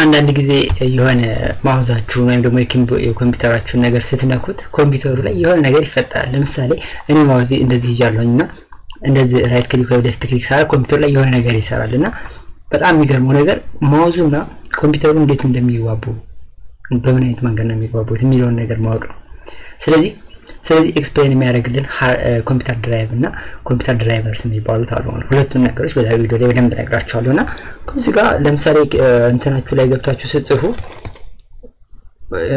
አንዳንድ ጊዜ የሆነ ማውዛችሁ ወይም ደግሞ የኮምፒውተራችሁን ነገር ስትነኩት ኮምፒውተሩ ላይ የሆነ ነገር ይፈጠራል ለምሳሌ እኔ ማውዝ እንደዚህ ይያለውና እንደዚህ ራይት ክሊክ ወይ ሌፍት ክሊክ ሳር ኮምፒውተር ላይ የሆነ ነገር ይሰራልና በጣም የሚገርመው ነገር ማውዙና ኮምፒውተሩ እንዴት እንደሚዋቡ በምን አይነት መንገድ ነው የሚዋቡት የሚለውን ነገር ማወቅ ነው ስለዚህ ኤክስፕሌን የሚያደርግልን ኮምፒውተር ድራይቭ እና ኮምፒውተር ድራይቨርስ የሚባሉት አሉ ሁለቱን ነገሮች በዛሬ ቪዲዮ ላይ በደንብ እነግራችኋለሁና እዚህ ጋር ለምሳሌ እንትናችሁ ላይ ገብታችሁ ስትጽፉ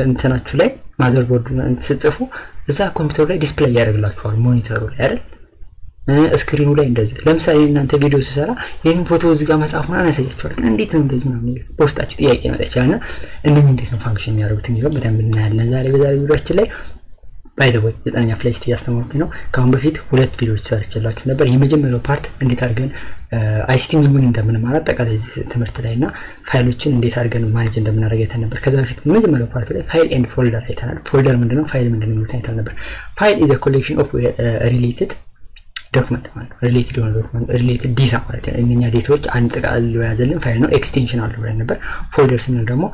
እንትናችሁ ላይ ማዘርቦርዱን ስትጽፉ እዛ ኮምፒውተር ላይ ዲስፕሌይ ያደርግላችኋል ሞኒተሩ ላይ አይደል ስክሪኑ ላይ እንደዚህ ለምሳሌ እናንተ ቪዲዮ ሲሰራ ይሄን ፎቶ እዚህ ጋር መጻፉን አናሳያችኋል ግን እንዴት ነው እንደዚህ ነው የሚለው ፖስታችሁ ጥያቄ መጣ ይችላልና እንዴት ነው ፋንክሽን የሚያደርጉት የሚለው በደንብ እናያለን ዛሬ በዛሬ ቪዲዮአችን ላይ ባይ ዘ ወይ ዘጠነኛ ፍላይስት ያስተማርኩኝ ነው ካሁን በፊት ሁለት ቪዲዮዎች ሰርችላችሁ ነበር የመጀመሪያው ፓርት እንዴት አድርገን አይሲቲ ምን እንደምንማር አጠቃላይ ትምህርት ላይና ፋይሎችን እንዴት አድርገን ማኔጅ እንደምናደርግ አይተን ነበር ከዛ በፊት የመጀመሪያው ፓርት ላይ ፋይል ኤንድ ፎልደር አይተናል ፎልደር ምንድነው ፋይል ምንድነው ማለት አይተን ነበር ፋይል ኢዝ አ ኮሌክሽን ኦፍ ሪሌትድ ዶክመንት ማለት ሪሌትድ የሆነ ዶክመንት ሪሌትድ ዴታ ማለት ነው እነኛ ዴታዎች አንድ ጠቃሎ ያዘልን ፋይል ነው ኤክስቴንሽን አለው ብለን ነበር ፎልደርስ ምን ደግሞ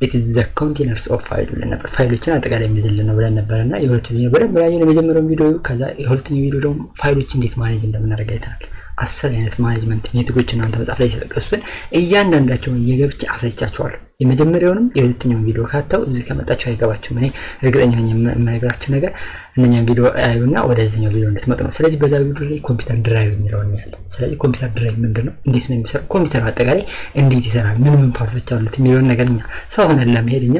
it is the containers of file ብለን ነበር ፋይሎችን አጠቃላይ የሚይዝልን ነው ብለን ነበርና የሁለተኛው በደንብ ያየነው የመጀመሪያው ቪዲዮ ከዛ የሁለተኛው ቪዲዮ ደግሞ ፋይሎችን እንዴት ማኔጅ እንደምናደርግ አይተናል 10 አይነት ማኔጅመንት ሜቶዶች እናንተ መጻፍ ላይ ተጠቅሱትን እያንዳንዳቸውን እየገብቼ አሳይቻችኋለሁ የመጀመሪያውንም የሁለተኛውን ቪዲዮ ካታው እዚህ ከመጣችሁ አይገባችሁም እኔ እርግጠኛ ነኝ የምነግራችሁ ነገር እነኛን ቪዲዮ አዩና ወደዚህኛው ቪዲዮ እንድትመጡ ነው ስለዚህ በዛ ቪዲዮ ላይ ኮምፒውተር ድራይቭ የሚለው ነው ያለው ስለዚህ ኮምፒውተር ድራይቭ ምንድነው እንዴት ነው የሚሰራው ኮምፒውተር አጠቃላይ እንዴት ይሰራል ምን ፓርቶች አሉት የሚለውን ነገርኛ ሰው ሆነን ለመሄድኛ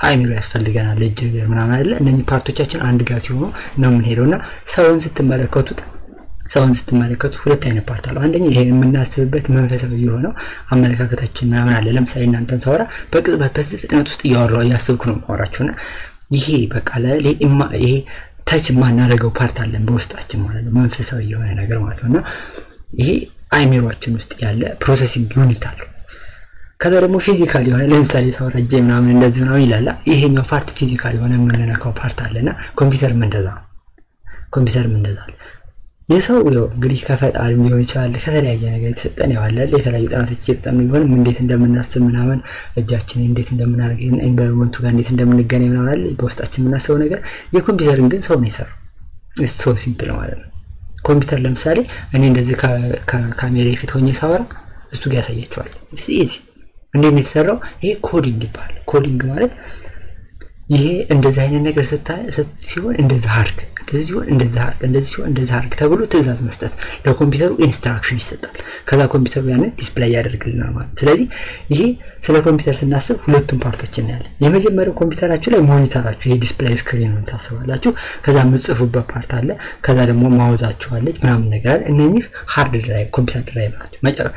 አይሚሮ ያስፈልገናል እጅ ምናምን አይደለ እነኚህ ፓርቶቻችን አንድ ጋር ሲሆኑ ነው የምንሄደውና ሰውን ስትመለከቱት ሁለት አይነት ፓርት አለው አንደኛ ይሄ የምናስብበት መንፈሳዊ የሆነው አመለካከታችን ምናምን አለ ለምሳሌ እናንተን ሳወራ በቅጽበት በዚህ ፍጥነት ውስጥ ያወራችሁ ነው ማወራችሁና ይሄ በቃ ይሄ ታች ማናረጋው ፓርት አለን በውስጣችን ማለት ነው መንፈሳዊ የሆነ ነገር ማለት ነውና ይሄ አይሚሮአችን ውስጥ ያለ ፕሮሰሲንግ ዩኒት አለው ከዛ ደግሞ ፊዚካሊ የሆነ ለምሳሌ ሳወራጄ ምናምን እንደዚህ ምናምን ይላል ይሄኛው ፓርት ፊዚካሊ የሆነ የምንነካው ፓርት አለና ኮምፒውተርም እንደዛ የሰው እንግዲህ ከፈጣሪ ሊሆን ይችላል ከተለያየ ነገር የተሰጠን ያዋለ የተለያየ ጥናቶች እየተጠኑ ቢሆንም እንዴት እንደምናስብ ምናምን እጃችን እንዴት እንደምናደርግ ኢንቫይሮንመንቱ ጋር እንዴት እንደምንገናኝ ምናምን አለ በውስጣችን የምናስበው ነገር የኮምፒውተርን ግን ሰው ነው የሰራው ሶ ሲምፕል ማለት ነው ኮምፒውተር ለምሳሌ እኔ እንደዚህ ከካሜራ ፊት ሆኜ ሳወራ እሱ ጋር ያሳያችኋል እዚህ እንዴት ነው የተሰራው ይሄ ኮዲንግ ይባላል ኮዲንግ ማለት ይሄ እንደዚህ አይነት ነገር ሲሆን እንደዚህ አድርግ እንደዚህ ሲሆን እንደዚህ አድርግ ተብሎ ትዕዛዝ መስጠት ለኮምፒውተሩ ኢንስትራክሽን ይሰጣል ከዛ ኮምፒውተሩ ያንን ዲስፕሌይ ያደርግልናል ማለት ስለዚህ ይሄ ስለ ኮምፒውተር ስናስብ ሁለቱም ፓርቶች እናያለን የመጀመሪያው ኮምፒውተራችሁ ላይ ሞኒተራችሁ ይሄ ዲስፕሌይ ስክሪን ነው ታስባላችሁ ከዛ ምጽፉበት ፓርት አለ ከዛ ደግሞ ማውዛችሁ አለች ምናምን ነገር አለ እነኚህ ሃርድ ድራይቭ ኮምፒውተር ድራይቭ ናቸው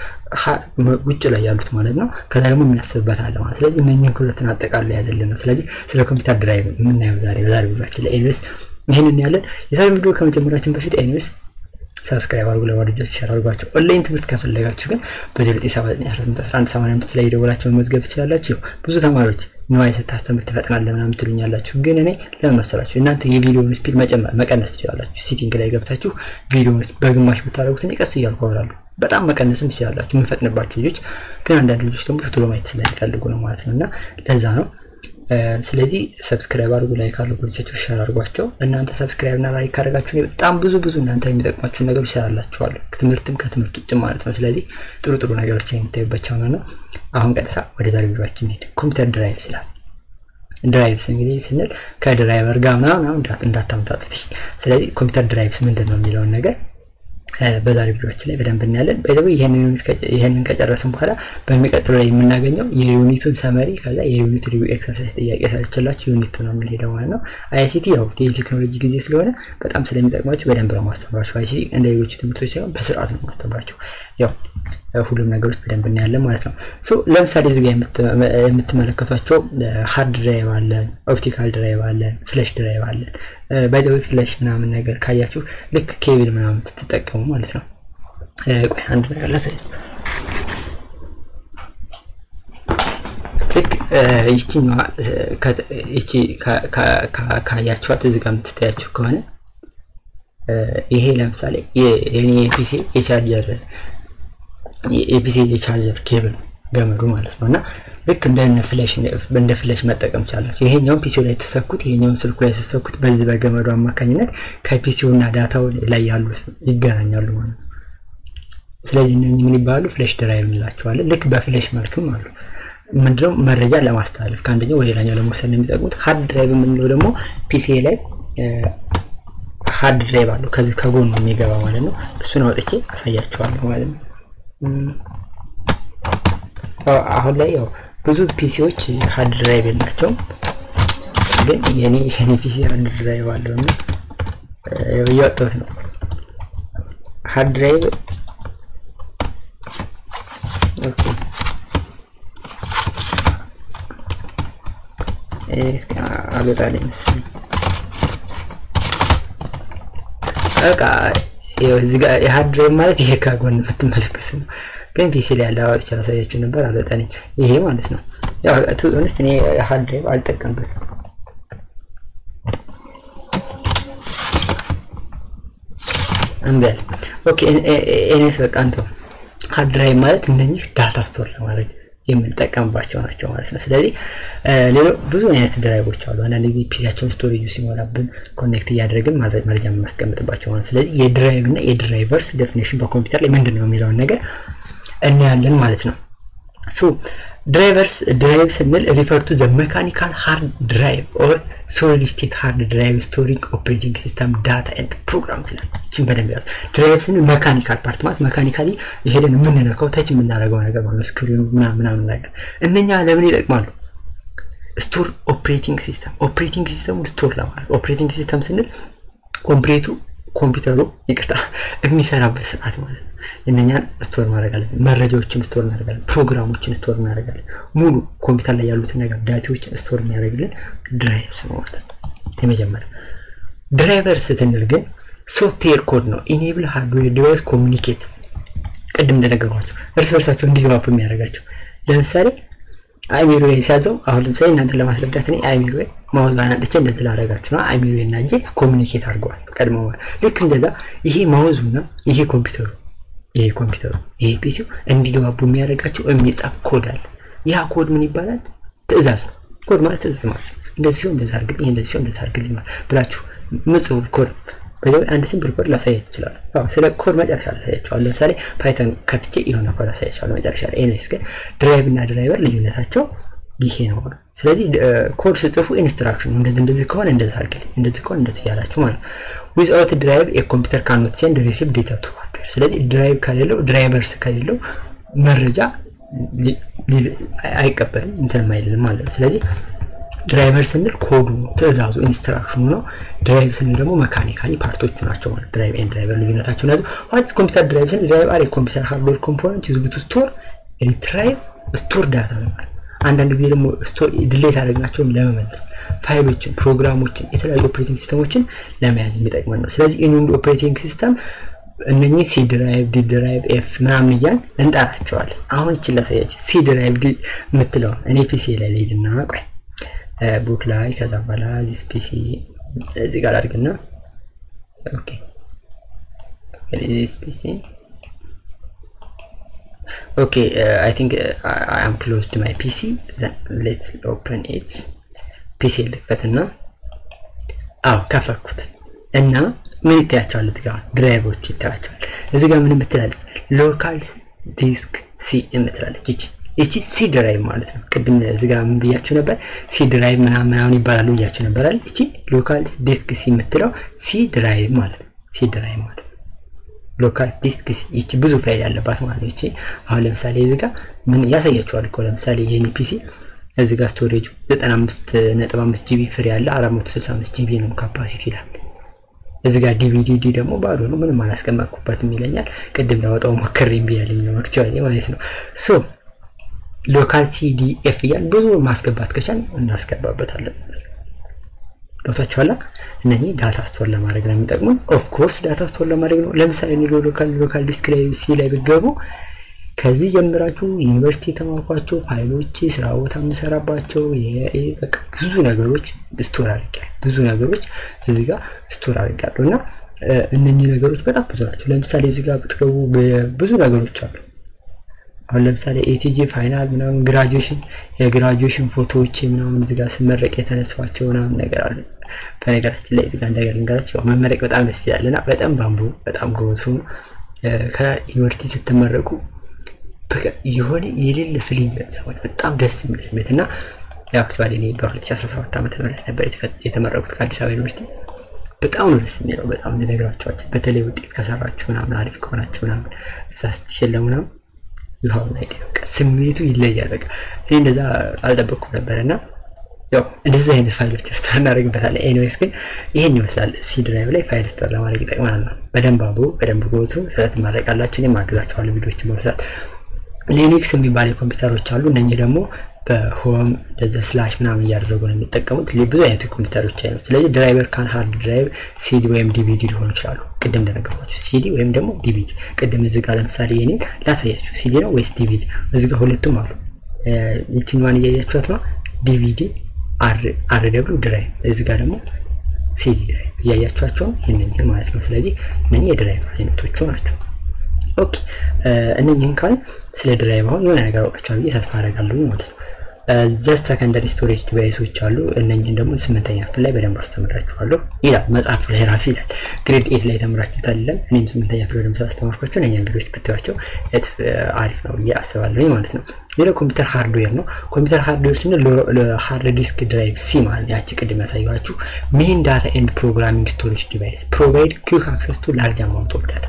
ውጭ ላይ ያሉት ማለት ነው ከዛ ደግሞ የሚያስብበት አለ ማለት ስለዚህ እነኚህን ሁለቱን አጠቃላይ ያዘልን ነው ስለዚህ ስለ ኮምፒውተር ድራይቭ የምናየው ዛሬ ቪዲዮአችን ላይ ኤኒዌይስ ይሄንን ያለን የዛሬ ቪዲዮ ከመጀመራችን በፊት ኤኒዌይስ ሰብስክራይብ አድርጉ ለወዳጆች ሼር አድርጓቸው ኦንላይን ትምህርት ከፈለጋችሁ ግን በ0979111115 ላይ ደውላችሁ መመዝገብ ትችላላችሁ ብዙ ተማሪዎች ነው ስታስተምር ትፈጥናለህ ምናምን ትሉኛላችሁ ግን እኔ ለምን መሰላችሁ እናንተ የቪዲዮውን ስፒድ መቀነስ ትችላላችሁ ሴቲንግ ላይ ገብታችሁ ቪዲዮውን በግማሽ ብታደርጉት እኔ ቀስ እያልኩ አወራለሁ በጣም መቀነስም ትችላላችሁ የምፈጥንባችሁ ልጆች ግን አንዳንድ ልጆች ደግሞ ቶሎ ማየት ስለሚፈልጉ ነው ማለት ነውና ለዛ ነው ስለዚህ ሰብስክራይብ አድርጉ ላይክ አድርጉ ልጆች ሼር አድርጓቸው እናንተ ሰብስክራይብ እና ላይክ ካደረጋችሁ በጣም ብዙ እናንተ የሚጠቅማችሁ ነገሮች ይሰራላችኋል ከትምህርት ውጭ ማለት ነው ስለዚህ ጥሩ ነገሮችን የምታዩበት ቻናል ነው አሁን ቀጥታ ወደ ዛሬ ቪዲዮአችን እንሂድ ኮምፒውተር ድራይቭ ይላል ድራይቭስ እንግዲህ ስንል ከድራይቨር ጋር ምናምን እንዳታምታጡት ስለዚህ ኮምፒውተር ድራይቭስ ምንድነው የሚለውን ነገር በዛሬ ቪዲዮአችን ላይ በደንብ እናያለን በደንብ ይሄንን ከጨረስን በኋላ በሚቀጥለው ላይ የምናገኘው የዩኒቱን ሰመሪ ከዛ የዩኒት ሪቪው ኤክሰርሳይዝ ጥያቄ ሰርችላችሁ ዩኒት ነው የምንሄደው ማለት ነው አይሲቲ ያው የቴክኖሎጂ ጊዜ ስለሆነ በጣም ስለሚጠቅማችሁ በደንብ ነው ማስተምራችሁ አይሲቲ እንደ ሌሎች ትምህርቶች ሳይሆን በስርዓት ነው ማስተምራችሁ ያው ሁሉም ነገሮች በደንብ እናያለን ማለት ነው ለምሳሌ እዚህ ጋር የምትመለከቷቸው ሃርድ ድራይቭ አለ ኦፕቲካል ድራይቭ አለ ፍላሽ ድራይቭ አለ ባይዘው ፍላሽ ምናምን ነገር ካያችሁ ልክ ኬብል ምናምን ስትጠቀሙ ማለት ነው ቆይ አንድ ነገር ላሳይ ልክ ይቺ ካያችኋት እዚህ ጋር የምትታያችሁ ከሆነ ይሄ ለምሳሌ የኔ ፒሲ የቻርጀር የፒሲ የቻርጀር ኬብል ገመዱ ማለት ነውና ልክ እንደ ፍላሽ መጠቀም ቻላችሁ ይሄኛው ፒሲው ላይ ተሰኩት ይሄኛው ስልኩ ላይ ተሰኩት በዚህ በገመዱ አማካኝነት ከፒሲውና ዳታው ላይ ያሉት ይገናኛሉ ማለት ነው ስለዚህ እነኚህ ምን ይባላሉ ፍላሽ ድራይቭ እንላቸዋለን ልክ በፍላሽ መልክም አሉ ምንድነው መረጃ ለማስተላለፍ ከአንደኛው ወደ ሌላኛው ለመውሰድ የሚጠቅሙት ሃርድ ድራይቭ ምንለው ደግሞ ፒሲ ላይ ሃርድ ድራይቭ አለው ከዚህ ከጎኑ የሚገባ ማለት ነው እሱን አውጥቼ አሳያችኋለሁ ማለት ነው አሁን ላይ ያው ብዙ ፒሲዎች ሃርድ ድራይቭ የላቸውም ግን የኔ ፒሲ ሃርድ ድራይቭ አለውና ያወጣሁት ነው ሃርድ ድራይቭ ኦኬ እስኪ አልወጣልኝ መሰለኝ በቃ እዚህ ጋር የሃርድ ድራይቭ ማለት ይሄ ከጎን የምትመለከቱት ነው ግን ፒሲ ላይ ያለው አውጥቼ አሳያችሁ ነበር አልወጣልኝ ይሄ ማለት ነው ያው ቱንስት እኔ ሃርድ ድራይቭ አልጠቀምበትም እንበል ኦኬ ኤንኤስ በቃ አንተ ሃርድ ድራይቭ ማለት እነኚህ ዳታ ስቶር ለማድረግ የምንጠቀምባቸው ናቸው ማለት ነው ስለዚህ ሌላው ብዙ አይነት ድራይቮች አሉ አንዳንድ ጊዜ ፒሲያችን ስቶሬጅ ሲሞላብን ኮኔክት ያደረግን መረጃ ማስቀመጥባቸው ማለት ስለዚህ የድራይቭ እና የድራይቨርስ ዴፊኒሽን በኮምፒውተር ላይ ምንድነው የሚለው ነገር እናያለን ማለት ነው ሶ ድራይቨርስ ድራይቭ ስንል refer to the mechanical hard drive or solid state hard drive storing operating system data and programs ይላል እቺን በደንብ ያዙ ድራይቭ ስንል ሜካኒካል ፓርት ማለት ሜካኒካሊ ይሄንን የምንነካው ታች የምናደርገው ነገር ማለት ስክሪኑ ምናምን ነገር እነኛ ለምን ይጠቅማሉ ስቶር ኦፕሬቲንግ ሲስተም ስቶር ለማድረግ ኦፕሬቲንግ ሲስተም ስንል ኮምፒውተሩ ይቅርታ የሚሰራበት ስርዓት ማለት ነው እነኛን ስቶር ማድረግ አለብን መረጃዎችን ስቶር እናደርጋለን ፕሮግራሞችን ስቶር እናደርጋለን ሙሉ ኮምፒውተር ላይ ያሉትን ነገር ዳታዎችን ስቶር የሚያደርግልን ድራይቭስ ነው ማለት ነው የመጀመሪያ ድራይቨርስ ስንል ግን ሶፍትዌር ኮድ ነው ኢኔብል ሃርድዌር ዲቫይስ ኮሙኒኬት ቀደም እንደነገርኳችሁ እርስ በርሳቸው እንዲግባቡ የሚያደርጋቸው ለምሳሌ አይሚሮ ሲያዘው አሁን ለምሳሌ እናንተ ለማስረዳት ነው አይሚሮ ማውዛን አንጥቼ እንደዚህ ላደርጋችሁ ነው አይሚሮ እና እንጂ ኮሙኒኬት አድርገዋል ቀድሞ ልክ እንደዛ ይሄ ማውዙና ይሄ ኮምፒውተሩ ይሄ ፒሲው እንዲግባቡ የሚያደርጋቸው የሚጻፍ ኮድ አለ ያ ኮድ ምን ይባላል ትዕዛዝ ነው ኮድ ማለት ትዕዛዝ ማለት እንደዚህ ሲሆን እንደዛ አድርግልኝ እንደዚህ ሲሆን እንደዛ አድርግልኝ ማለት ብላችሁ ምጽፍ ኮድ በደው አንድ ሲምፕል ኮድ ላሳያችሁ ይችላል ስለ ኮድ መጨረሻ ላሳያችኋለሁ ለምሳሌ ፓይተን ከፍቼ የሆነ ኮድ ላሳያችኋለሁ መጨረሻ ላይ ኤኒዌይስ ግን ድራይቭ እና ድራይቨር ልዩነታቸው ይሄ ነው ስለዚህ ኮድ ጽፉ ኢንስትራክሽን እንደዚህ ከሆነ እንደዛ አድርግልኝ እንደዚህ ከሆነ እንደዚህ ያላችሁ ማለት without drive a computer cannot send receive data to hardware ስለዚህ ድራይቭ ከሌለው ድራይቨርስ ከሌለው መረጃ አይቀበልም እንትን ማይልም ማለት ነው ስለዚህ ድራይቨር ስንል ኮዱ ትዕዛዙ ኢንስትራክሽኑ ነው ድራይቭ ስንል ደግሞ ሜካኒካሊ ፓርቶቹ ናቸው ማለት ድራይቭ ኤንድ ድራይቨር ልዩነታቸው ነው ዋት ኮምፒውተር ድራይቭ ስንል ድራይቭ አር ኮምፒውተር ሃርድዌር ኮምፖነንት ዩዝድ ቱ ስቶር ሪትራይቭ ስቶር ዳታ ነው አንዳንድ ጊዜ ደግሞ ስቶር ዲሌት አድርገናቸውን ለመመለስ ፋይሎችን ፕሮግራሞችን የተለያዩ ኦፕሬቲንግ ሲስተሞችን ለመያዝ የሚጠቅመን ነው ስለዚህ ኢንዊንዶ ኦፕሬቲንግ ሲስተም እነኚህ ሲ ድራይቭ ዲ ድራይቭ ኤፍ ምናምን ይያን እንጣራቸዋለን አሁን እቺ ላሳያችሁ ሲ ድራይቭ ዲ የምትለው እኔ ፒሲ ላይ ልሄድና ቆይ ቡክ ላይ ከዛ በኋላ this PC እዚህ ጋር አድርግና ኦኬ this PC okay I think I am close to my PC then let's open it PC ልክፈትና ከፈኩት እና ምን ይታያችኋል እዚጋ ድራይቮች ይታያችኋል እዚጋ ምን የምትላለች ሎካል ዲስክ ሲ የምትላለች እቺ ሲ ድራይቭ ማለት ነው ቅድም እዚጋ ምን ብያችሁ ነበር ሲ ድራይቭ ምናምን ይባላሉ ብያችሁ ነበር አይደል እቺ ሎካል ዲስክ ሲ የምትለው ሲ ድራይቭ ማለት ሲ ድራይቭ ማለት ሎካል ዲስክ ሲ እቺ ብዙ ፋይል ያለባት ማለት ነው እቺ አሁን ለምሳሌ እዚጋ ምን ያሳያችኋል እኮ ለምሳሌ የኔ ፒሲ እዚጋ ስቶሬጅ 95.5 GB ፍሪ ያለ 465 GB ነው ካፓሲቲ ይላል እዚጋ ዲቪዲ ደግሞ ባዶ ነው ምንም አላስቀመጥኩበትም ይለኛል ቅድም ላወጣው ሞክሬም ቢያለኝ ነው አክቹአሊ ማለት ነው ሶ ሎካል ሲዲኤፍ ያን ብዙ ማስገባት ከቻን እናስገባበታለን ገብታችኋል እነኚህ ዳታ ስቶር ለማድረግ ነው የሚጠቅሙን ኦፍ ኮርስ ዳታ ስቶር ለማድረግ ነው ለምሳሌ ሎካል ዲስክ ላይ ሲ ላይ ብትገቡ ከዚህ ጀምራችሁ ዩኒቨርሲቲ ተማርኳችሁ ፋይሎች ስራ ቦታ መስራባቸው በቃ ብዙ ነገሮች ስቶር አድርጋለሁ ብዙ ነገሮች እዚህ ጋር ስቶር አድርጋለሁና እነኚህ ነገሮች በጣም ብዙ ናቸው ለምሳሌ እዚህ ጋር ብትገቡ ብዙ ነገሮች አሉ አሁን ለምሳሌ ኤቲጂ ፋይናል ምናምን ግራጁዌሽን የግራጁዌሽን ፎቶዎች ምናምን እዚህ ጋር ስመረቅ የተነሳቸው ምናምን ነገር አለ። በነገራችን ላይ እዚህ ጋር ነገር ልንገራችሁ መመረቅ በጣም ደስ ይላልና በጣም ባምቡ በጣም ጎበዝ ሁኑ። ከዩኒቨርሲቲ ስትመረቁ በቃ የሆነ የሌለ ፊሊንግ ነው በጣም ደስ የሚል ስሜትና ያው አክቹዋሊ እኔ በ2017 ዓመተ ምህረት ነበር የተመረቁት ከአዲስ አበባ ዩኒቨርሲቲ። በጣም ነው ደስ የሚለው በጣም ልነግራችኋለሁ። በተለይ ውጤት ከሰራችሁ ምናምን አሪፍ ከሆናችሁ ምናምን እዛ ስትሸለሙ ምናምን ይሁን አይደል በቃ ስሜቱ ይለያል። በቃ እኔ እንደዛ አልጠበቅኩም ነበርና ያው እንደዚህ አይነት ፋይሎች ስቶር እናደርግበታለን። ኤኒዌይስ ግን ይሄን ይመስላል ሲ ድራይቭ ላይ ፋይል ስቶር ለማድረግ ይጠቅማል ነው። በደንብ አብሮ በደንብ ጎቱ ስለተማረቃላችሁ እኔ ማግዛችኋለሁ ቪዲዮዎችን በመስራት። ሊነክስ የሚባል ኮምፒውተሮች አሉ። እነኚህ ደግሞ በሆም እንደዛ ስላሽ ምናምን ያደረጉ ነው የሚጠቀሙት ብዙ አይነት ኮምፒውተሮች አይነት። ስለዚህ ድራይቨር ካን ሃርድ ድራይቭ ሲዲ ወይም ዲቪዲ ሊሆን ይችላል። ቅድም እንደነገርኳችሁ ሲዲ ወይም ደግሞ ዲቪዲ። ቅድም እዚህ ጋር ለምሳሌ የኔ ላሳያችሁ ሲዲ ነው ወይስ ዲቪዲ። እዚህ ጋር ሁለቱም አሉ። ይቺን እያያችኋት ነው ዲቪዲ አር ደብሊው ድራይቭ። እዚህ ጋር ደግሞ ሲዲ ድራይቭ እያያችኋቸው እነኚህ ማለት ነው። ስለዚህ እነኚህ የድራይቭ አይነቶቹ ናቸው። ኦኬ እነኚህን ካል ስለ ድራይቭ አሁን የሆነ ነገር አውቃችኋለሁ ብዬ ተስፋ አደርጋለሁ ማለት ነው። ዘ ሰከንደሪ ስቶሬጅ ዲቫይሶች አሉ። እነኚህን ደግሞ 8ኛ ክፍል ላይ በደንብ አስተምራችኋለሁ ይላል መጽሐፍ ላይ ራሱ ይላል። ግሬድ 8 ላይ ተምራችሁታል አይደል? እኔም 8ኛ ክፍል ደግሞ አስተማርኳችሁ። እነኚህን ቪዲዮዎች ብትዋቸው አሪፍ ነው ብዬ አስባለሁ ማለት ነው። ሌላው ኮምፒውተር ሃርድዌር ነው። ኮምፒውተር ሃርድዌር ስንል ለሃርድ ዲስክ ድራይቭ ሲ ማለት ያቺ ቅድም ያሳየኋችሁ ሜን ዳታ ኤንድ ፕሮግራሚንግ ስቶሬጅ ዲቫይስ ፕሮቫይድ ኩዊክ አክሰስ ቱ ላርጅ አማውንት ኦፍ ዳታ።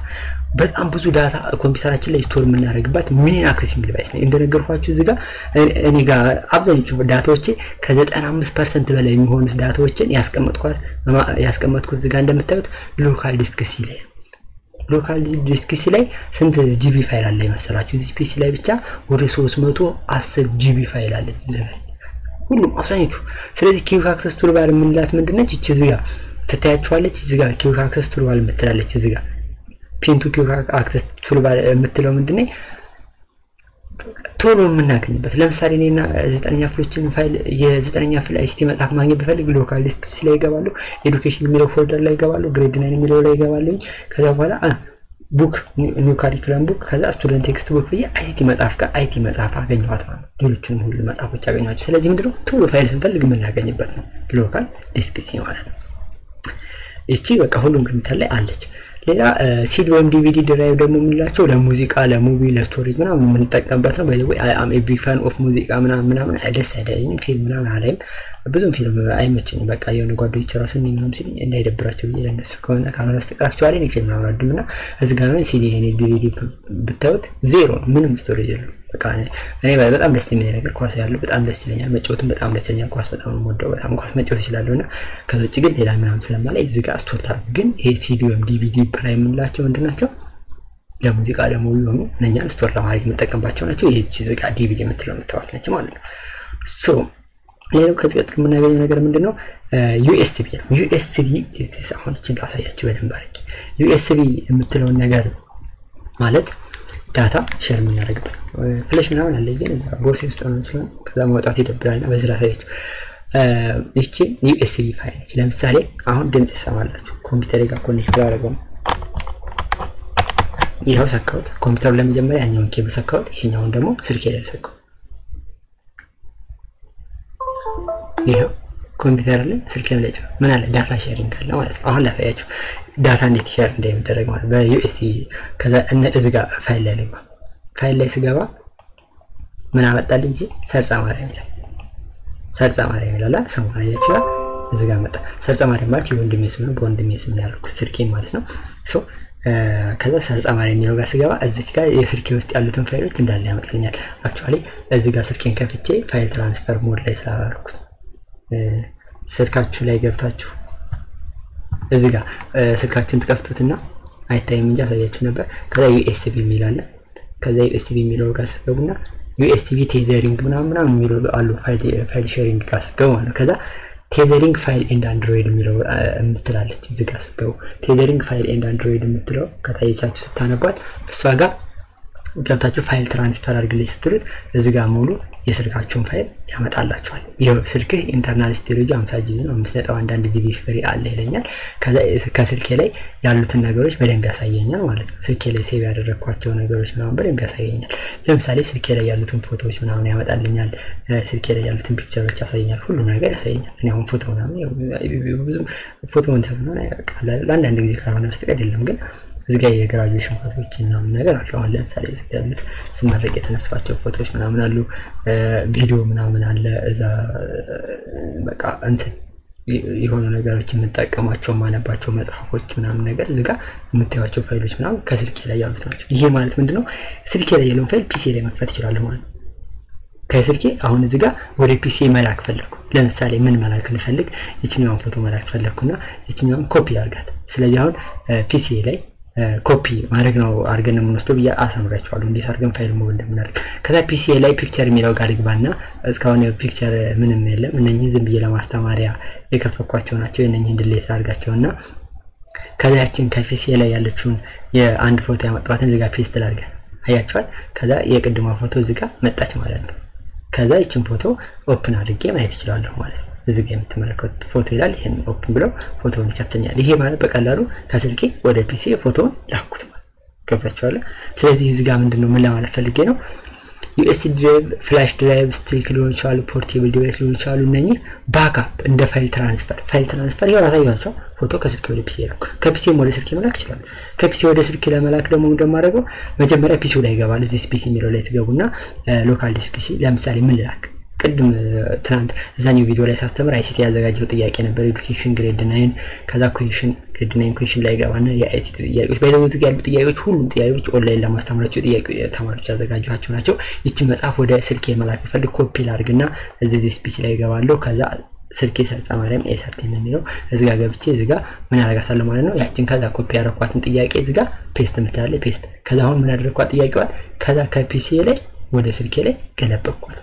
በጣም ብዙ ዳታ ኮምፒውተራችን ላይ ስቶር የምናደርግበት ሜን አክሰሲንግ ዲቫይስ ነው። እንደነገርኳችሁ እዚህ ጋር እኔ ጋር አብዛኞቹ ዳታዎቼ ከ95% በላይ የሚሆኑ ዳታዎችን ያስቀመጥኩት እዚህ ጋር እንደምታዩት ሎካል ዲስክ ሲ ላይ። ሎካል ዲስክ ሲ ላይ ስንት ጂቢ ፋይል አለ መሰላችሁ? እዚህ ፒሲ ላይ ብቻ ወደ 310 ጂቢ ፋይል አለ እዚህ ላይ ሁሉም አብዛኞቹ። ስለዚህ ኪዊክ አክሰስ ቱልባር የምንላት ምንድነች? እቺ እዚህ ጋር ትታያችኋለች። እዚህ ጋር ኪዊክ አክሰስ ቱልባር የምትላለች እዚህ ጋር ፒንቱ ኪዊክ አክሰስ ቱልባር የምትለው ምንድነው? ቶሎ የምናገኝበት ለምሳሌ እኔና 9ኛ ክፍሎችን ፋይል የ9ኛ ክፍል አይሲቲ መጽሐፍ ማግኘት በፈልግ ሎካል ዲስክ ላይ ይገባሉ። ኤዱኬሽን የሚለው ፎልደር ላይ ይገባሉ። ግሬድ 9 የሚለው ላይ ይገባሉ። ከዛ በኋላ ቡክ ኒው ካሪኩለም ቡክ ከዛ ስቱደንት ቴክስት ቡክ ብዬ አይሲቲ መጽሐፍ ጋር አይቲ መጽሐፍ አገኘኋት ማለት ነው። ሌሎችንም ሁሉ መጽሐፎች አገኘኋቸው። ስለዚህ ምንድነው ቶሎ ፋይል ስንፈልግ የምናገኝበት ነው ሎካል ዲስክ ሲ ማለት ነው። እቺ በቃ ሁሉም ኮምፒውተር ላይ አለች። ሌላ ሲዲ ወይም ዲቪዲ ድራይቭ ደግሞ የምንላቸው ለሙዚቃ ለሙቪ ለስቶሬጅ ምናምን የምንጠቀምበት ነው። ባይ ዘ ዌይ አይ አም ኤ ቢግ ፋን ኦፍ ሙዚቃ ምናምን ደስ አይለኝም። ፊልም ምናምን አላይም ብዙም ፊልም አይመቸኝም። በቃ የሆነ ጓደኞች ራሱ ምንም ሲል እንዳይደብራቸው ብዬ ለነሱ ከሆነ ካሜራ አስተካክሏል እኔ ፊልም ምናምን አድምና እዚህ ጋር ነው ሲዲ እኔ ዲቪዲ ብታዩት ዜሮ ነው ምንም ስቶሬጅ የለውም። በቃ እኔ በጣም ደስ የሚል ነገር ኳስ ያለው በጣም ደስ ይለኛል። መጫወትም በጣም ደስ ይለኛል። ኳስ በጣም ወደው በጣም ኳስ መጫወት ይችላልውና ከዚህ ግን ሌላ ምናምን ስለማላይ እዚህ ጋር ስቶር ታርግ። ግን ይሄ ሲዲ ወይም ዲቪዲ ፕራይም የምንላቸው ምንድናቸው? ለሙዚቃ ለሙቪ ሆኖ እኛን ስቶር ለማድረግ የምንጠቀምባቸው ናቸው። ይሄቺ እዚህ ጋር ዲቪዲ የምትለው የምታዋት ነች ማለት ነው። ሶ ሌላው ከዚህ ቀጥሎ የምናገኘው ነገር ምንድነው? ዩኤስቢ ነው። ዩኤስቢ አሁን እቺን ላሳያችሁ በደንብ አድርጌ። ዩኤስቢ የምትለው ነገር ማለት ዳታ ሼር የምናደርግበት ፍላሽ ምናምን አለ ግን እዛ ቦርሳ ውስጥ ነው ስለሆነ ከዛ ማውጣት ይደብራልና በዚህ ላሳያችሁ። እቺ ዩኤስቢ ፋይል ነች። ለምሳሌ አሁን ድምጽ ይሰማላችሁ ኮምፒውተር ጋር ኮኔክት አደረገው ይሄው ሰካውት ኮምፒውተሩ ለመጀመሪያ ያኛውን ኬብል ሰካውት ይሄኛውን ደግሞ ስልኬ ላይ ሰካው ይሄው ኮምፒውተር ላይ ስልኬ ላይ ምን አለ ዳታ ሼሪንግ አለ ማለት ነው። አሁን ላሳያችሁ ዳታ እንዴት ሼር እንደሚደረግ ማለት በዩኤስቢ ከዛ እዚህ ጋር ፋይል ላይ ልግባ። ፋይል ላይ ስገባ ምን አመጣልኝ እንጂ ሰርጻ ማርያም ይላል። ሰርጻ ማርያም ይላል ሰሞኑን አያችሁ እዚህ ጋር መጣ። ሰርጻ ማርያም ማለት የወንድሜ ስም ነው። በወንድሜ ስም ነው ያልኩት ስልኬን ማለት ነው። ሶ ከዛ ሰርጻ ማርያም የሚለው ጋር ስገባ እዚች ጋር የስልኬ ውስጥ ያሉትን ፋይሎች እንዳለ ያመጣልኛል። አክቹአሊ እዚህ ጋር ስልኬን ከፍቼ ፋይል ትራንስፈር ሞድ ላይ ስላደረኩት ስልካችሁ ላይ ገብታችሁ እዚህ ጋር ስልካችሁን ትከፍቱትና አይታይም እንጂ አሳያችሁ ነበር። ከዛ ዩኤስቢ የሚል አለ። ከዛ ዩኤስቢ የሚለው ጋር ስገቡና ዩኤስቢ ቴዘሪንግ ምናምን የሚለው አሉ ፋይል ሼሪንግ ጋር ስገቡ ማለት ከዛ ቴዘሪንግ ፋይል ኤንድ አንድሮይድ የሚለው የምትላለች እዚህ ጋር ስገቡ ቴዘሪንግ ፋይል ኤንድ አንድሮይድ የምትለው ከታየቻችሁ ስታነቧት እሷ ጋር ገብታችሁ ፋይል ትራንስፈር አድርግልኝ ስትሉት እዚህ ጋር ሙሉ የስልካችሁን ፋይል ያመጣላችኋል። ይሄው ስልክ ኢንተርናል ስቶሬጅ 50 ጂቢ ነው 5.11 ጂቢ ፍሪ አለ ይለኛል። ከዛ ከስልኬ ላይ ያሉትን ነገሮች በደንብ ያሳየኛል ማለት ነው። ስልኬ ላይ ሴቭ ያደረኳቸው ነገሮች ምናምን በደንብ ያሳየኛል። ለምሳሌ ስልኬ ላይ ያሉትን ፎቶዎች ምናምን ያመጣልኛል። ስልኬ ላይ ያሉትን ፒክቸሮች ያሳየኛል። ሁሉ ነገር ያሳየኛል። እኔ አሁን ፎቶ ምናምን ብዙ ፎቶ እንደሆነ ለአንዳንድ ጊዜ ካልሆነ በስተቀር አይደለም ግን እዚህ ጋር የግራጁዌሽን ፎቶዎች እና ነገር አሉ። አሁን ለምሳሌ እዚህ ጋር ያሉት ስመረቅ የተነሳቸው ፎቶዎች ምናምን አሉ። ቪዲዮ ምናምን አለ እዛ በቃ እንትን የሆኑ ነገሮች የምጠቀማቸው ማነባቸው መጽሐፎች ምናምን ነገር እዚህ ጋር የምታዩቸው ፋይሎች ምናምን ከስልኬ ላይ ያሉት ናቸው። ይሄ ማለት ምንድነው ስልኬ ላይ ያለውን ፋይል ፒሲ ላይ መክፈት ይችላል ማለት ነው። ከስልኬ አሁን እዚህ ጋር ወደ ፒሲ መላክ ፈለኩ። ለምሳሌ ምን መላክ ልፈልግ ይችኛውን ፎቶ መላክ ፈለኩና ይችኛውን ኮፒ አድርጋት። ስለዚህ አሁን ፒሲ ላይ ኮፒ ማድረግ ነው አድርገን ነው የምንወስደው ብዬ አሳምራችኋለሁ እንዴት አድርገን ፋይል ሙቭ እንደምናደርግ። ከዛ ፒሲ ላይ ፒክቸር የሚለው ጋር ልግባና እስካሁን ፒክቸር ምንም የለም እነኚህ ዝም ብዬ ለማስተማሪያ የከፈኳቸው ናቸው። እነኚህ ድሌት አድርጋቸውና ከዛ ያችን ከፒሲ ላይ ያለችውን የአንድ ፎቶ ያመጣኋትን እዚህ ጋር ፔስት ላድርግ። አያችኋል? ከዛ የቅድማ ፎቶ እዚህ ጋር መጣች ማለት ነው። ከዛ ይችን ፎቶ ኦፕን አድርጌ ማየት እችላለሁ ማለት ነው። እዚህ ጋር የምትመለከቱት ፎቶ ይላል። ይሄን ኦፕን ብለው ፎቶውን ይከፍተኛል። ይሄ ማለት በቀላሉ ከስልኬ ወደ ፒሲ ፎቶውን ላኩት ማለት ገብታችኋል። ስለዚህ እዚህ ጋር ምንድነው ምን ለማለት ፈልጌ ነው ዩኤስዲ ድራይቭ፣ ፍላሽ ድራይቭ፣ ስቲክ ሊሆን ይችላል፣ ፖርቴብል ዲቫይስ ሊሆን ይችላል። እነኚህ ባክአፕ እንደ ፋይል ትራንስፈር ያሳያቸው ፎቶ ከስልኬ ወደ ፒሲ ይላክ ከፒሲ ወደ ስልኬ መላክ ይችላል። ከፒሲ ወደ ስልኬ ለመላክ ደግሞ እንደማደርገው መጀመሪያ ፒሲው ላይ ይገባል። እዚህ ፒሲ የሚለው ላይ ትገቡና ሎካል ዲስክ ሲ ለምሳሌ ምን ልላክ ቅድም ትናንት እዛኛው ቪዲዮ ላይ ሳስተምር አይሲቲ ያዘጋጀው ጥያቄ ነበር ኤዱኬሽን ግሬድ 9 ከዛ ኩዌሽን ግሬድ 9 ኩዌሽን ላይ ገባና የአይሲቲ ጥያቄዎች በደቡብ ያሉ ጥያቄዎች ሁሉም ጥያቄዎች ኦንላይን ለማስተማራቸው ጥያቄ ተማሪዎች ያዘጋጇቸው ናቸው። ይቺ መጽሐፍ ወደ ስልኬ መላክ ፈልግ ኮፒ ላድርግና እዚህ ፒሲ ላይ ገባለሁ። ከዛ ስልኬ ሰርጻ ማርያም ኤሰርቲን ነው የሚለው እዚህ ጋር ገብቼ እዚህ ጋር ምን አደርጋታለሁ ማለት ነው ያቺን ከዛ ኮፒ ያደረኳትን ጥያቄ እዚህ ጋር ፔስት ምታለ ፔስት ከዛ አሁን ምን አደረኳት ጥያቄዋን ከዛ ከፒሲ ላይ ወደ ስልኬ ላይ ገለበጥኳት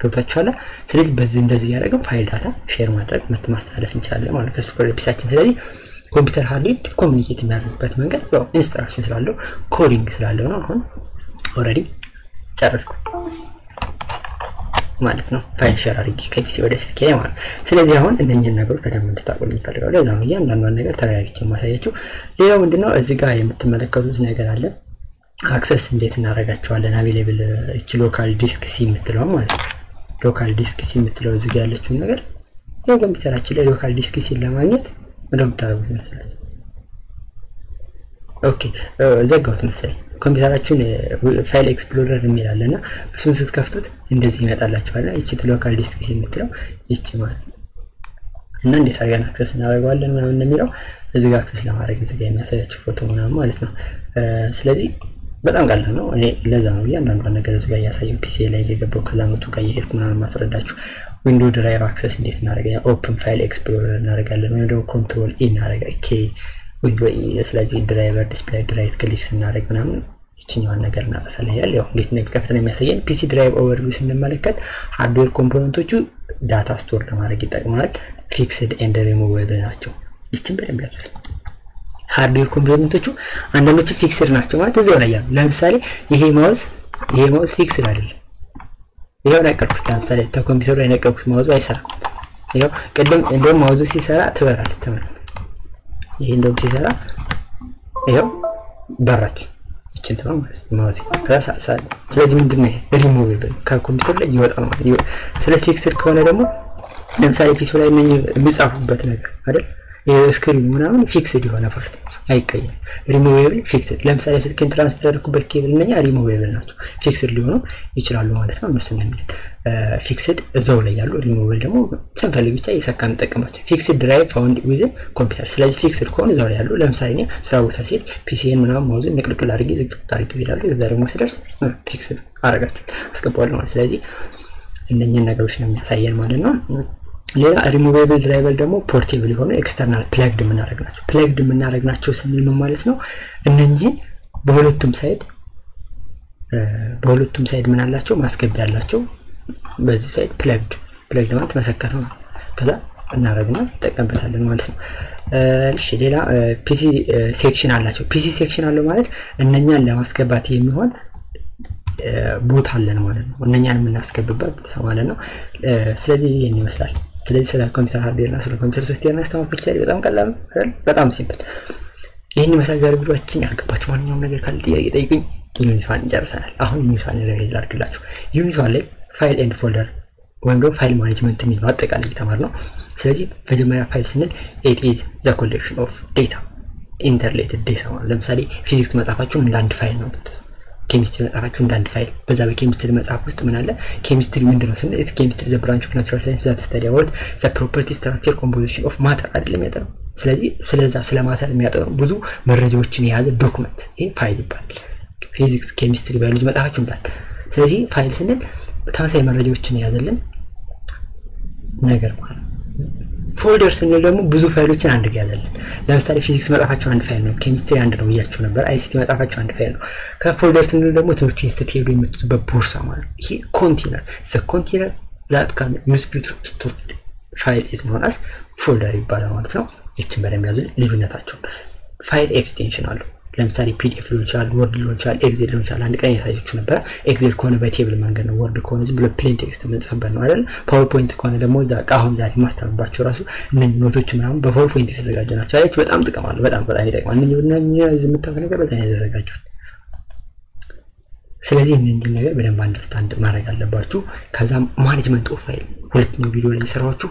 ገብታችኋል። ስለዚህ በዚህ እንደዚህ ያደረገው ፋይል ዳታ ሼር ማድረግ ማስተላለፍ እንችላለን ማለት ነው ከስልክ ፒሲያችን። ስለዚህ ኮምፒውተር ሃርድዌር ኮሙኒኬት የሚያደርግበት መንገድ ያው ኢንስትራክሽን ስላለው ኮዲንግ ስላለው ነው። አሁን ኦሬዲ ጨረስኩ ማለት ነው ፋይል ሼር አድርጌ ከፒሲ ወደ ስልኬ ማለት። ስለዚህ አሁን እነኚህን ነገሮች በደንብ እንድታውቁልኝ እፈልጋለሁ። ለዛ ነው እያንዳንዱን ነገር ተረጋግጬ ማሳያችሁ። ሌላው ምንድነው እዚህ ጋር የምትመለከቱት ነገር አለ አክሰስ እንዴት እናደርጋቸዋለን አቬሌብል እቺ ሎካል ዲስክ ሲ የምትለው ማለት ነው። ሎካል ዲስክ ሲ የምትለው እዚህ ጋር ያለችው ነገር የኮምፒውተራችን ላይ ሎካል ዲስክ ሲ ለማግኘት እንደምታደርጉት መሰለኝ። ኦኬ ዘጋሁት መሰለኝ። ኮምፒውተራችን ፋይል ኤክስፕሎረር የሚላለና እሱን ስትከፍቱት እንደዚህ ይመጣላችኋል። እቺ ሎካል ዲስክ ሲ የምትለው እቺ ማለት እና እንዴት አድርገን አክሰስ እናደርጋለን ምናምን እንደሚለው እዚህ ጋር አክሰስ ለማድረግ እዚህ ጋር የሚያሳያችሁ ፎቶ ምናምን ማለት ነው። ስለዚህ በጣም ቀላል ነው። እኔ ለዛ ነው እያንዳንዱን ነገር እዚህ ጋር ያሳየው ፒሲ ላይ እየገባው ከዛመቱ ጋር እየሄድኩ ምናምን ማስረዳችሁ። ዊንዶው ድራይቭ አክሰስ እንዴት እናደርጋለን ኦፕን ፋይል ኤክስፕሎረር እናደርጋለን ወይ ደግሞ ኮንትሮል ኢ እናደርጋለን ኬ ዊንዶው ኢ ስለዚህ ድራይቨር ዲስፕሌይ ድራይቭ ክሊክ ስናደርግ ምናምን ይችኛውን ነገር እናጠፋለን። ያው እንዴት ነው ከፍተን የሚያሳየን ፒሲ ድራይቭ ኦቨርቪው ስንመለከት ሃርድዌር ኮምፖነንቶቹ ዳታ ስቶር ለማድረግ ይጠቅማል። ፊክስድ ኤንድ ሪሙቨብል ናቸው። ይችን በደንብ ያዙት። ሃርድዌር ኮምፖነንቶቹ አንዳንዶቹ ፊክስድ ናቸው ማለት እዛው ላይ ያሉ ለምሳሌ ይሄ ማውስ ፊክስድ አይደለም። ይሄው ነቀልኩት ለምሳሌ ተኮምፒውተሩ ላይ ነቀልኩት ማውዙ አይሰራም። ይሄው ቅድም እንደውም ማውዙ ሲሰራ ትበራለች ተመልከቱ። ይሄ እንደውም ሲሰራ ይሄው በራች ይችን ተማም ማለት ማውዝ ከሳሳል። ስለዚህ ምንድነው ሪሙቨብል ከኮምፒውተር ላይ ይወጣል ማለት ነው። ስለዚህ ፊክስድ ከሆነ ደግሞ ለምሳሌ ፒሲ ላይ የሚጻፉበት ነገር አይደል የስክሪን ምናምን ፊክስድ የሆነ ፓርት አይቀየርም። ሪሙቨብል ፊክስድ ለምሳሌ ስልክን ትራንስፈር ያደርኩበት ኬብል እነኛ ሪሙቨብል ናቸው ፊክስድ ሊሆኑ ይችላሉ ማለት ነው። እነሱ ነው የሚሉት ፊክስድ እዛው ላይ ያሉ ሪሙቨብል ደግሞ ስንፈልግ ብቻ የሰካን ተጠቅማቸው ፊክስድ ድራይቭ ፋውንድ ዊዝ ኮምፒውተር። ስለዚህ ፊክስድ ከሆነ እዛው ላይ ያሉ ለምሳሌ እኔ ስራ ቦታ ሲሄድ ፒሲን ምናምን ማውዝን ንቅልቅል አድርጌ ዝግት አድርጌ ይላሉ እዛ ደግሞ ሲደርስ ፊክስድ አረጋቸው አስገባዋለሁ ማለት። ስለዚህ እነኚህን ነገሮች ነው የሚያሳየን ማለት ነው። ሌላ ሪሙቨብል ድራይቨር ደግሞ ፖርቴብል የሆኑ ኤክስተርናል ፕለግድ የምናደርግናቸው ስንል ምን ማለት ነው? እነኚህ በሁለቱም ሳይድ ምን አላቸው ማስገቢያ ያላቸው በዚህ ሳይድ ፕለግድ ማለት መሰካት ነው። ከዛ እናደርግና ተጠቀምበታለን ማለት ነው። እሺ ሌላ ፒሲ ሴክሽን አላቸው። ፒሲ ሴክሽን አለው ማለት እነኛን ለማስገባት የሚሆን ቦታ አለን ማለት ነው እነኛን የምናስገብበት ቦታ ማለት ነው ስለዚህ ይሄን ይመስላል ስለዚህ ስለ ኮምፒውተር ሃርድዌር እና ስለ ኮምፒውተር ሶፍትዌር ማስተማር በጣም ቀላል አይደል በጣም ሲምፕል ይሄን ይመስላል ዛሬ ቪዲዮአችን ያልገባችሁ ማንኛውም ነገር ካለ ጥያቄ ጠይቁኝ ዩኒት 1 እንጨርሳለን አሁን ዩኒት 1 ሪቫይዝ ላድርግላችሁ ዩኒት 1 ላይ ፋይል ኤንድ ፎልደር ወይም ደግሞ ፋይል ማኔጅመንት የሚለው አጠቃላይ የተማርነው ስለዚህ መጀመሪያ ፋይል ስንል it is the collection of data interrelated data ማለት ለምሳሌ ፊዚክስ መጽሐፋችሁን እንደ አንድ ፋይል ነው ኬሚስትሪ መጽሐፋችሁን እንደ አንድ ፋይል በዛ በኬሚስትሪ መጽሐፍ ውስጥ ምን አለ ኬሚስትሪ ምንድነው ስንል ኬሚስትሪ ዘ ብራንች ኦፍ ናቹራል ሳይንስ that study about the property structure composition of matter አይደለም ያጠናው ስለዚህ ስለዛ ስለ ማተር የሚያጠኑ ብዙ መረጃዎችን የያዘ ዶክመንት ይሄ ፋይል ይባላል ፊዚክስ ኬሚስትሪ ባዮሎጂ መጽሐፋችሁን እንዳለ ስለዚህ ፋይል ስንል ተመሳሳይ መረጃዎችን የያዘልን ነገር ማለት ፎልደር ስንል ደግሞ ብዙ ፋይሎችን አንድ ጋር ያዘልን ለምሳሌ ፊዚክስ መጽሐፋችሁ አንድ ፋይል ነው ኬሚስትሪ አንድ ነው ብያችሁ ነበር አይሲቲ መጽሐፋችሁ አንድ ፋይል ነው ከፎልደር ስንል ደግሞ ትምህርት ቤት ስትሄዱ የምትይዙበት ቦርሳ ማለት ይሄ ኮንቴነር ዘ ኮንቴነር that can use to store file is known as folder ይባላል ማለት ነው ይህችን በደንብ ያዙ ልዩነታቸው ፋይል ኤክስቴንሽን አለው ለምሳሌ ፒዲኤፍ ሊሆን ይችላል ወርድ ሊሆን ይችላል ኤክሴል ሊሆን ይችላል አንድ ቀን ያሳያችሁ ነበር ኤክሴል ከሆነ በቴብል መንገድ ነው ወርድ ከሆነ ዝም ብሎ ፕሌን ቴክስት መንጻፈበት ነው አይደል ፓወርፖይንት ከሆነ ደግሞ አሁን ዛሬ ማስተማርባችሁ ራሱ እነዚህ ኖቶች ምናምን በፓወርፖይንት የተዘጋጁ ናቸው አይደል በጣም ጥቅም አለው በጣም ይጠቅማል እነዚህ ዝምታው ነገር በጣም ያዘጋጃችሁ ስለዚህ እነዚህ ነገር በደንብ አንደርስታንድ ማድረግ አለባችሁ ከዛ ማኔጅመንት ኦፍ ፋይል ሁለተኛው ቪዲዮ ላይ ሰራችሁ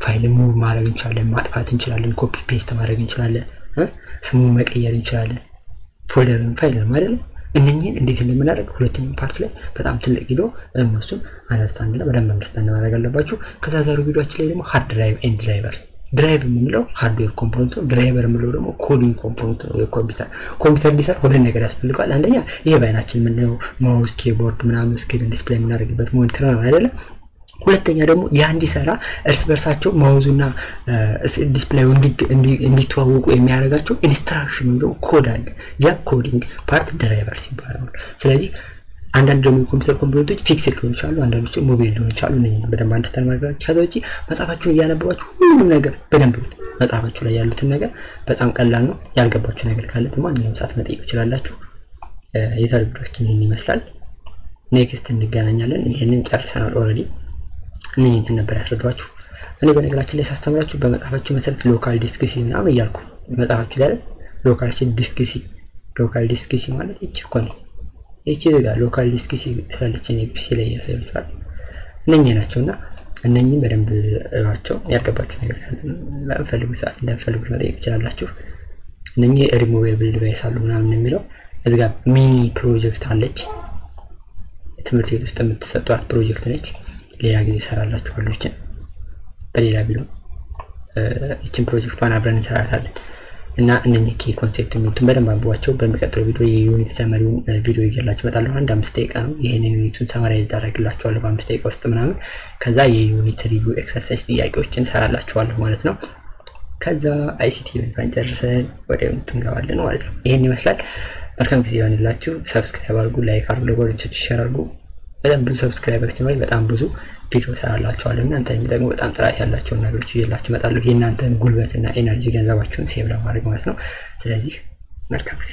ፋይል ሙቭ ማድረግ እንችላለን ማጥፋት እንችላለን ኮፒ ፔስት ማድረግ እንችላለን ስሙን መቀየር እንችላለን ፎልደርን ፋይል ማለት እነኚህን እንዴት እንደምናደርግ ሁለተኛው ፓርት ላይ በጣም ትልቅ ቪዲዮ እነሱን አንደርስታንድ እና በደንብ አንደርስታንድ ማድረግ አለባችሁ ከዛ ዛሬው ቪዲዮአችን ላይ ደግሞ ሃርድ ድራይቭ ኤንድ ድራይቨርስ ድራይቭ የምንለው ሃርድዌር ኮምፖነንት ነው ድራይቨር የምንለው ደግሞ ኮዲንግ ኮምፖነንት ነው የኮምፒውተር ዲዛይን ሁለት ነገር ያስፈልጋል አንደኛ ይሄ ባይናችን ምንለው ማውስ ኪቦርድ ምናምን ስክሪን ዲስፕሌይ የምናደርግበት ሞኒተር ነው አይደል ሁለተኛ ደግሞ ያ እንዲሰራ እርስ በርሳቸው ማውዙና ዲስፕሌዩ እንዲተዋወቁ የሚያደርጋቸው ኢንስትራክሽን ነው ኮድ አለ ያ ኮዲንግ ፓርት ድራይቨርስ ይባላል ስለዚህ አንዳንድ ደግሞ የኮምፒውተር ኮምፖነንቶች ፊክስድ ሊሆኑ ይችላሉ አንዳንዶቹ ሞባይል ሊሆኑ ይችላሉ እነኚህ በደንብ አንደርስታንድ ማድረግ ከዛ ውጪ መጽሐፋችሁን እያነበባችሁ ሁሉም ነገር በደንብ መጽሐፋችሁ ላይ ያሉትን ነገር በጣም ቀላል ነው ያልገባችሁ ነገር ካለ ደግሞ ማንኛውም ሰዓት መጠየቅ ትችላላችሁ የዛሬው ቪዲዮአችን ይሄን ይመስላል ኔክስት እንገናኛለን ይሄንን ጨርሰናል ኦሬዲ እነኚህን ነበር ያስረዳችሁ እኔ በነገራችን ላይ ሳስተምራችሁ በመጽሐፋችሁ መሰረት ሎካል ዲስክ ሲ ምናምን እያልኩ መጽሐፋችሁ ላይ ሎካል ዲስክ ሲ ማለት እቺ እኮ ነው እቺ ጋር ሎካል ዲስክ ሲ ስላለች እኔ ፒሲ ላይ ያሳያችኋል እነኚህ ናቸውና እነኚህን በደንብ እራቸው ያልገባችሁ ነገር ካለ ለፈልጉት ሰዓት እንደፈልጉት መጠየቅ ትችላላችሁ እነኚህ ሪሙቬብል ዲቫይስ አሉ ምናምን የሚለው እዚህ ጋር ሚኒ ፕሮጀክት አለች ትምህርት ቤት ውስጥ የምትሰጧት ፕሮጀክት ነች ሌላ ጊዜ ሰራላችኋለሁ እቺን በሌላ ቪዲዮ እቺን ፕሮጀክቷን አብረን እንሰራታለን እና እነኚህ ኪ ኮንሴፕት የሚሉትን በደንብ አንብቧቸው በሚቀጥለው ቪዲዮ የዩኒት ሰመሪውን ቪዲዮ ይዤላችሁ እመጣለሁ አንድ 5 ደቂቃ ነው ይሄንን ዩኒቱን ሰማራይዝ አደርግላችኋለሁ በ5 ደቂቃ ውስጥ ምናምን ከዛ የዩኒት ሪቪው ኤክሰርሳይዝ ጥያቄዎችን ሰራላችኋለሁ ማለት ነው ከዛ አይሲቲ ዩኒትን ጨርሰን ወደ ዩኒት እንገባለን ማለት ነው ይሄን ይመስላል መልካም ጊዜ ይሁንላችሁ ሰብስክራይብ አድርጉ ላይክ አድርጉ ለጓደኞቻችሁ ሼር አድርጉ በጣም ብዙ ሰብስክራይበርስ ሲኖር በጣም ብዙ ቪዲዮ ሰራላችኋለሁ እናንተም ደግሞ በጣም ጥራት ያላችሁ ነገሮች ይዤላችሁ እመጣለሁ የእናንተን ጉልበትና ኤነርጂ ገንዘባችሁን ሴቭ ለማድረግ ማለት ነው ስለዚህ መልካም ጊዜ